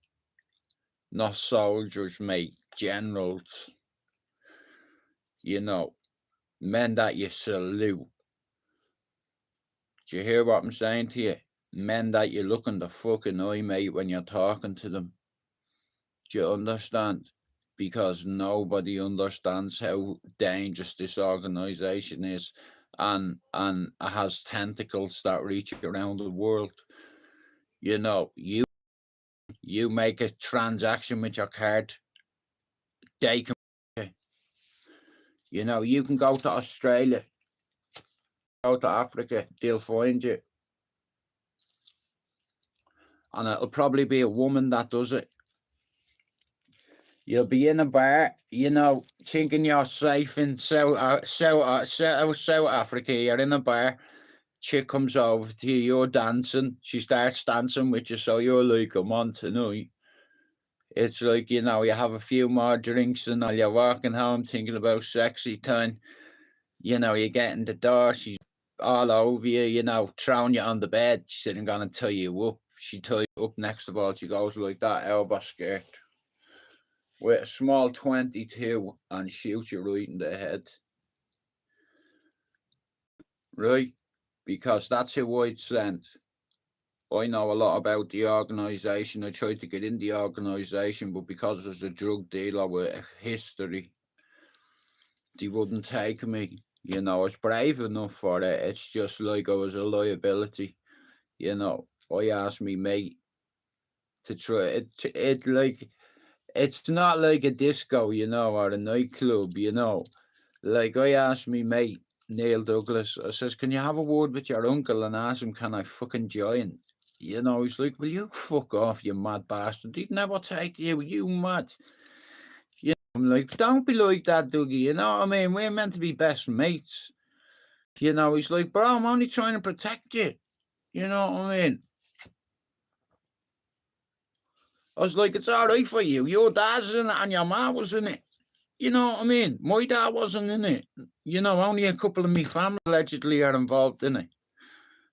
Not soldiers, mate, generals. You know, men that you salute. Do you hear what I'm saying to you? Men that you look in the fucking eye, mate, when you're talking to them. Do you understand? Because nobody understands how dangerous this organisation is, and it has tentacles that reach around the world. You know, you make a transaction with your card, they can, you know, you can go to Australia, go to Africa, they'll find you. And it'll probably be a woman that does it. You'll be in a bar, you know, thinking you're safe in South Africa. You're in a bar, chick comes over to you, you're dancing, she starts dancing with you, so you're like, I'm on tonight. It's like, you know, you have a few more drinks and all, you're walking home thinking about sexy time. You know, you get in the door, she's all over you, you know, throwing you on the bed. She said, I'm going to tie you up. She ties you up, next of all, she goes like that, elbow skirt, with a small 22, and shoots you right in the head. Right? Because that's who I'd sent. I know a lot about the organisation. I tried to get in the organisation, but because there's a drug dealer with a history, they wouldn't take me. You know, I was brave enough for it. It's just like I was a liability. You know, I asked me mate to try it. Like, it's not like a disco, you know, or a nightclub, you know. Like, I asked me mate Neil Douglas, I says, can you have a word with your uncle and ask him, can I fucking join? You know, he's like, will you fuck off, you mad bastard? He'd never take you mad. You know, I'm like, don't be like that, Dougie, you know what I mean? We're meant to be best mates. You know, he's like, bro, I'm only trying to protect you. You know what I mean? I was like, it's all right for you. Your dad's in it and your ma was in it. You know what I mean? My dad wasn't in it. You know, only a couple of me family allegedly are involved in it.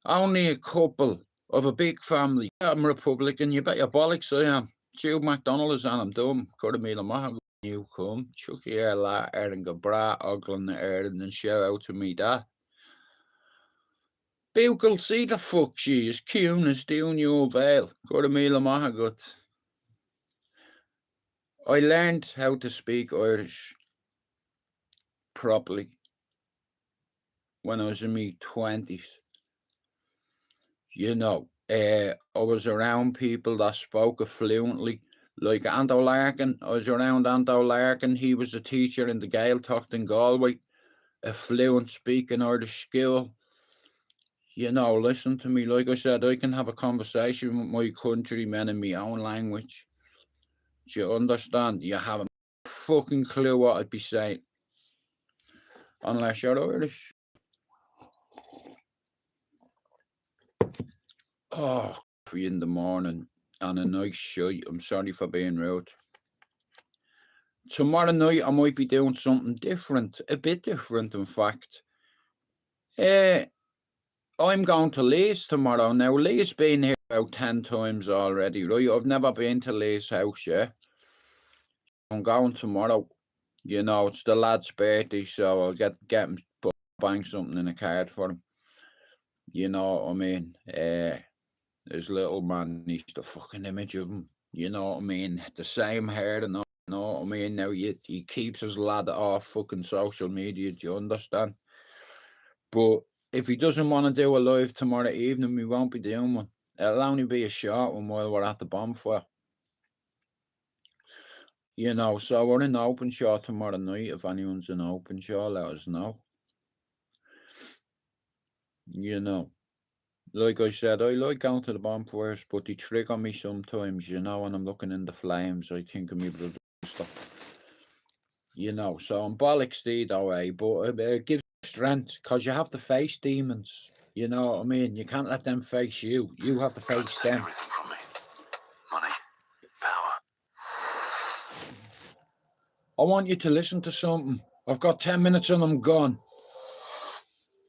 Only a couple of a big family. I'm Republican, you bet your bollocks I am. Jude McDonald is on, I'm dumb. Could have made a mahog. You come, chuck your la, and go bra, ogling the air, and then shout out to me dad. Bugle, see the fuck she is. Kuhn is doing your bail. Go to Mila Mahagut. I learned how to speak Irish properly when I was in my 20s. You know, I was around people that spoke it fluently. Like Ando Larkin, I was around Ando Larkin. He was a teacher in the Gaeltacht in Galway, a fluent speaking Irish school. You know, listen to me. Like I said, I can have a conversation with my countrymen in my own language. Do you understand? You have a fucking clue what I'd be saying. Unless you're Irish. Oh, 3 in the morning and a nice shite. I'm sorry for being rude. Tomorrow night I might be doing something different. A bit different, in fact. I'm going to Lee's tomorrow. Now, Lee's been here about 10 times already, right? I've never been to Lee's house yet. I'm going tomorrow. You know, it's the lad's birthday, so I'll get him bang something in a card for him. You know what I mean? His little man, he's the fucking image of him. You know what I mean? The same hair and all. You know what I mean? Now he keeps his lad off fucking social media. Do you understand? But if he doesn't want to do a live tomorrow evening, we won't be doing one. It'll only be a short one while we're at the bonfire. You know, so we're in open shot tomorrow night. If anyone's in open shot, let us know. You know, like I said, I like going to the bonfires, but they trigger me sometimes, you know, when I'm looking in the flames. I think of me brother stuff. You know, so I'm bollocks that way, but it gives strength, because you have to face demons. You know what I mean? You can't let them face you. You have to face them. Everything from me. Money, power. I want you to listen to something. I've got 10 minutes and I'm gone.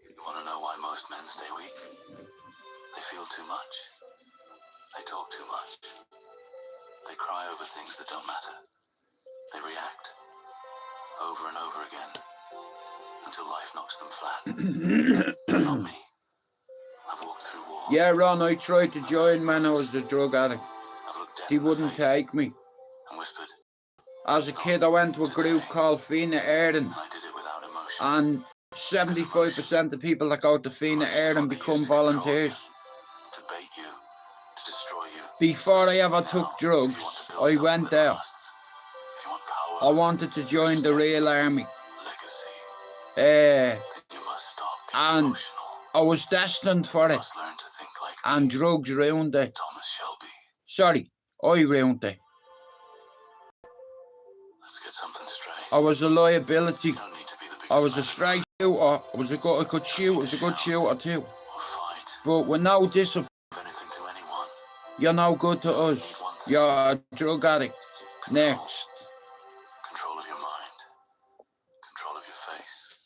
You want to know why most men stay weak? They feel too much. They talk too much. They cry over things that don't matter. They react over and over again until life knocks them flat. Not me. I've walked through war. Yeah, Ron, I tried to join when I was a drug addict. He wouldn't take me. And whispered. As a kid, I went to a group called Fina Éireann, I did it without emotion. and 75% of people that go to Fina Éireann become volunteers. To bait you, to destroy you. Before I ever took drugs, I went there. If you want power, I wanted to join the real army. Legacy. Then you must stop being and emotional. I was destined for You it, must learn to think like and me. drugs ruined it. Thomas Shelby. Sorry, I ruined it. Let's get something straight. I was a liability. You don't need to be the biggest I was a man straight shooter. I could shoot. I was a good shooter too. or fight. But with no discipline, Give anything to anyone. you're no good to us. You're a drug addict. Next. Control of your mind. Control of your face.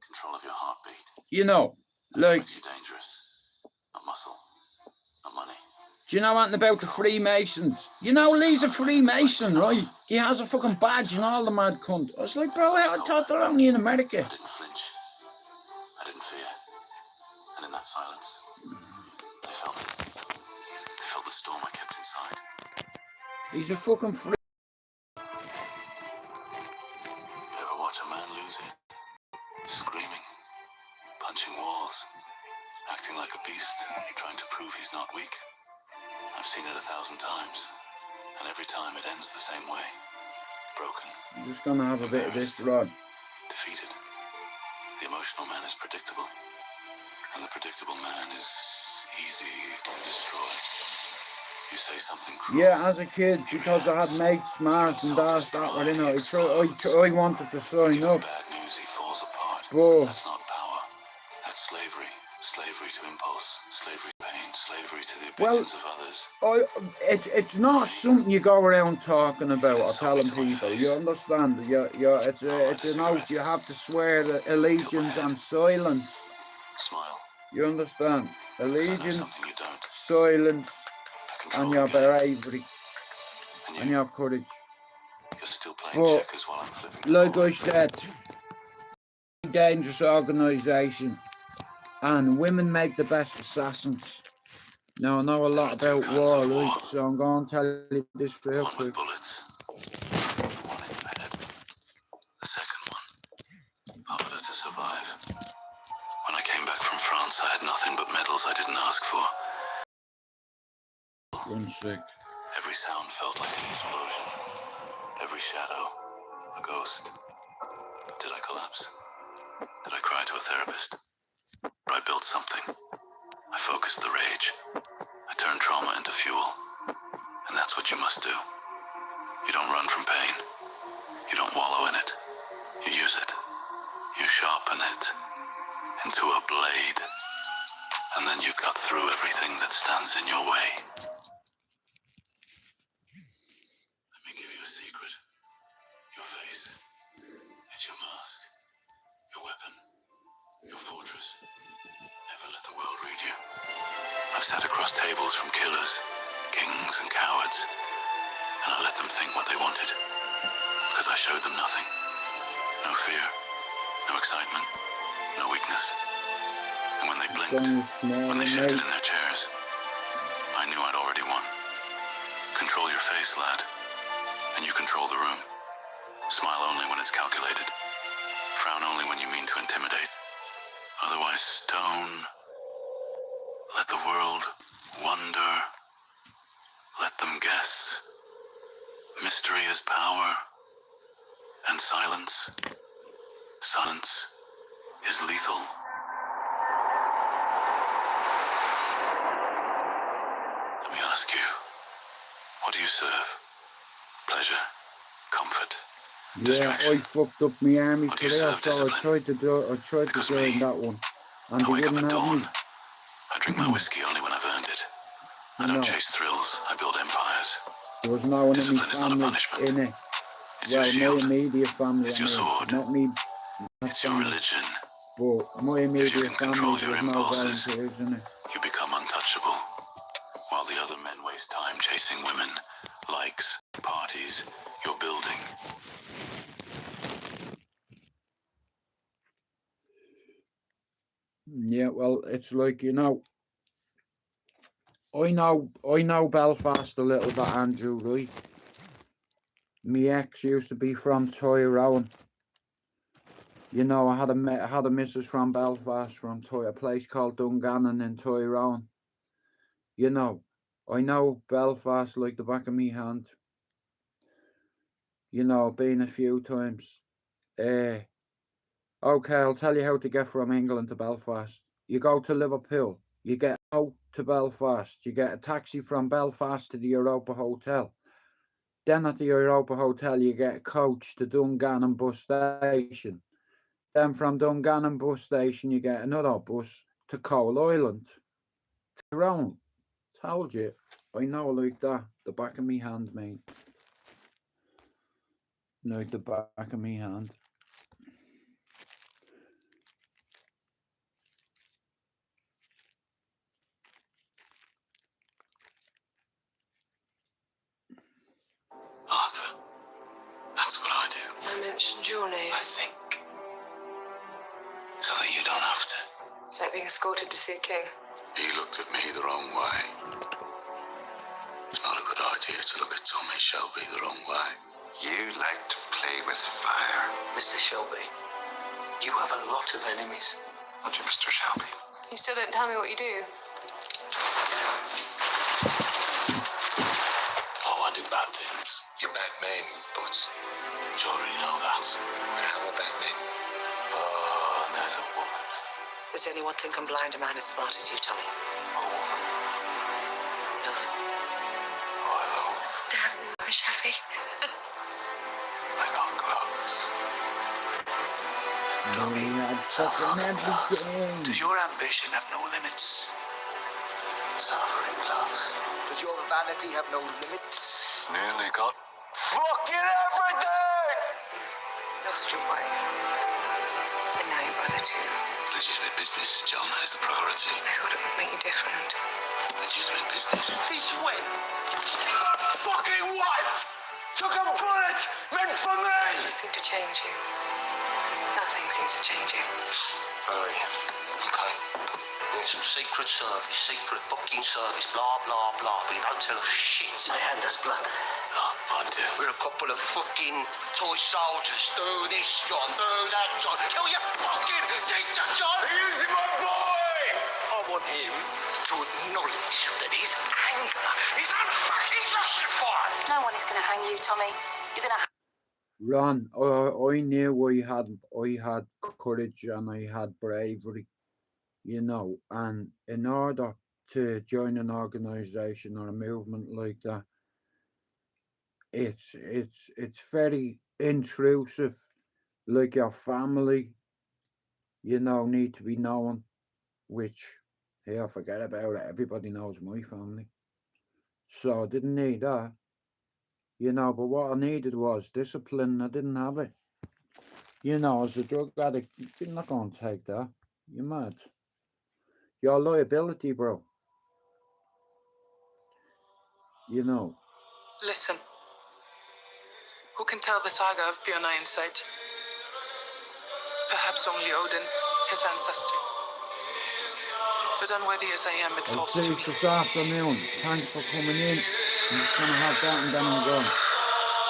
Control of your heartbeat. You know, That's what like, makes you dangerous. Not muscle. Not money. do you know anything about the Freemasons? You know Lee's a Freemason, right? He has a fucking badge and all the mad cunt. I was like, bro, I thought they're only in America. I didn't flinch. I didn't fear. And in that silence, they felt it. They felt the storm I kept inside. He's a fucking free. You ever watch a man lose it? Screaming, punching walls, acting like a beast, trying to prove he's not weak. I've seen it 1,000 times, and every time it ends the same way. Broken. I'm just gonna have a bit of this, Rod. Defeated. The emotional man is predictable, and the predictable man is easy to destroy. You say something cruel. Yeah, as a kid, because I had mates, Mars and Dars that were in it, I wanted to sign up. Bad news, he falls apart. But That's not power. That's slavery. Slavery to impulse. Slavery to pain. Slavery to the opinions of others. it's not something you go around talking about or telling people. You understand? It's an oath. You have to swear allegiance and silence. Smile. You understand? Allegiance, Something you don't. silence, Control and your the game. bravery and your courage. You're still playing But checkers while I'm flipping. like I said, dangerous organisation. And women make the best assassins. Now, I know a lot about war, right? So I'm going to tell you this real One quick. with bullets, the one in your head. The second one, harder to survive. When I came back from France, I had nothing but medals I didn't ask for. 1 sec. Every sound felt like an explosion. Every shadow, a ghost. Did I collapse? Did I cry to a therapist? Or I built something. I focused the rage. I turned trauma into fuel. And that's what you must do. You don't run from pain. You don't wallow in it. You use it. You sharpen it into a blade. And then you cut through everything that stands in your way. Let me give you a secret. Your face. It's your mask. Your weapon. Your fortress. Never let the world read you. I've sat across tables from killers, kings and cowards, and I let them think what they wanted. Because I showed them nothing. No fear, no excitement, no weakness. And when they blinked, when they shifted in their chairs, I knew I'd already won. Control your face, lad, and you control the room. Smile only when it's calculated. Frown only when you mean to intimidate. Otherwise, stone. Let the world wonder. Let them guess. Mystery is power. And silence. Silence is lethal. Let me ask you, what do you serve? Pleasure, comfort, distraction? Yeah, I fucked up my army What do you career, serve, so I discipline? tried to join that one. And I they wake up wouldn't at have dawn. me. I drink my whiskey only when I've earned it. I don't chase thrills, I build empires. There was no one in my Discipline is not a family punishment. in it. It's your Well, shield. my immediate family, It's your sword. not me. It's your religion. But my If you immediate can control family, your there was no impulses, volunteers in it. you become untouchable. While the other men waste time chasing women, likes, parties, you're building. Yeah, well, it's like, you know, I know Belfast a little bit, Andrew, right? My ex used to be from Tyrone. You know, I had a missus from Belfast, from a place called Dungannon in Tyrone. You know, I know Belfast like the back of my hand. You know, been a few times. Okay, I'll tell you how to get from England to Belfast. You go to Liverpool. You get out to Belfast. You get a taxi from Belfast to the Europa Hotel. Then at the Europa Hotel, you get a coach to Dungannon bus station. Then from Dungannon bus station, you get another bus to Coal Island. Tyrone. Told you. I know like that. The back of me hand, mate. Like the back of me hand. Arthur, that's what I do. I mentioned your name. I think. So that you don't have to. It's like being escorted to see a king. He looked at me the wrong way. It's not a good idea to look at Tommy Shelby the wrong way. You like to play with fire. Mr. Shelby, you have a lot of enemies. Don't you, Mr. Shelby? You still don't tell me what you do. Oh, I do bad things. You're bad men, but You already know that. I'm a bad man. Oh, and there's a woman. There's only one thing can blind a man as smart as you, Tommy. A woman. Love. Oh, I love. Damn, Shelby. I got close. Tommy had fucking everything. Does your ambition have no limits? So fucking close. Does your vanity have no limits? Nearly got fucking everything! Lost your wife. And now your brother too. Legitimate business, John, is the priority. I thought it would make you different. Legitimate business. Since when? Your fucking wife took a bullet meant for me! It seemed to change you. Nothing seems to change you. Right. Okay. It's some secret service, secret booking service, blah, blah, blah. But you don't tell us shit. My hand has blood. Oh, mine too. We're a couple of fucking toy soldiers. Do this, John. Do that, John. Kill your fucking teacher, John! He's my boy! I want him to acknowledge that his anger is unfucking justified. No one is going to hang you, Tommy. You're going to... Ron, I knew I had courage and I had bravery, you know, and in order to join an organisation or a movement like that, it's very intrusive. Like your family, you know, need to be known, which, here, forget about it, everybody knows my family. So I didn't need that, you know, but what I needed was discipline. I didn't have it. You know, as a drug addict, you're not going to take that. You're mad. You're a liability, bro. You know. Listen. Who can tell the saga of Björn Ironside? Perhaps only Odin, his ancestor. But unworthy as I am, it I'll falls see to you me. this afternoon. Thanks for coming in. I'm just going to have that and then I'm gone.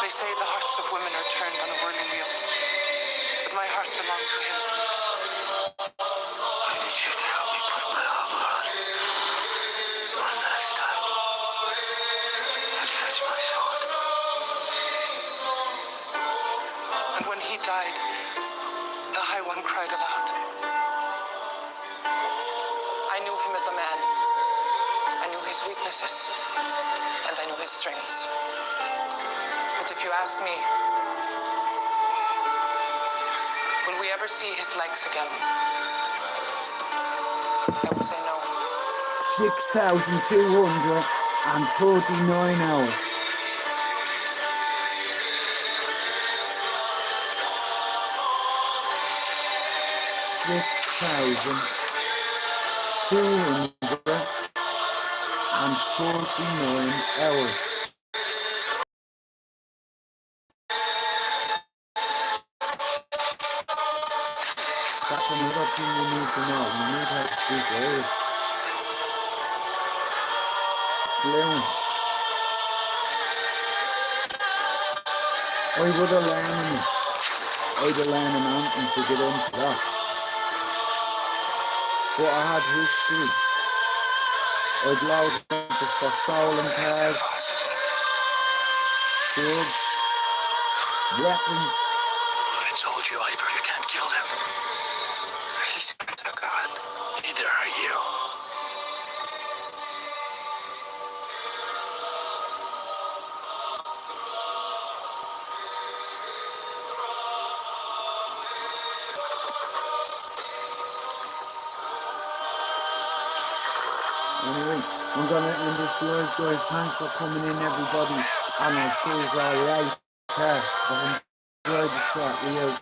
They say the hearts of women are turned on a whirling wheel. But my heart belonged to him. I need you to help me put my armor on. One last time. And fetch my sword. And when he died, the High One cried aloud. I knew him as a man. I knew his weaknesses. And I knew his strengths. But if you ask me, will we ever see his legs again? I will say no. 6,239 hours. $6,239 hours. That's another thing you need to know. You need how to speak Irish. Fluent. I would have learned it. I'd have learned a mountain to get into that. But I had history. I'd load for stolen cars, drugs, weapons. I told you, Ivor, you can't kill them. He's not a god. Neither are you. Anyway, I'm gonna end this live, guys. Thanks for coming in, everybody. And I'll see you all later. I've enjoyed the chat with you.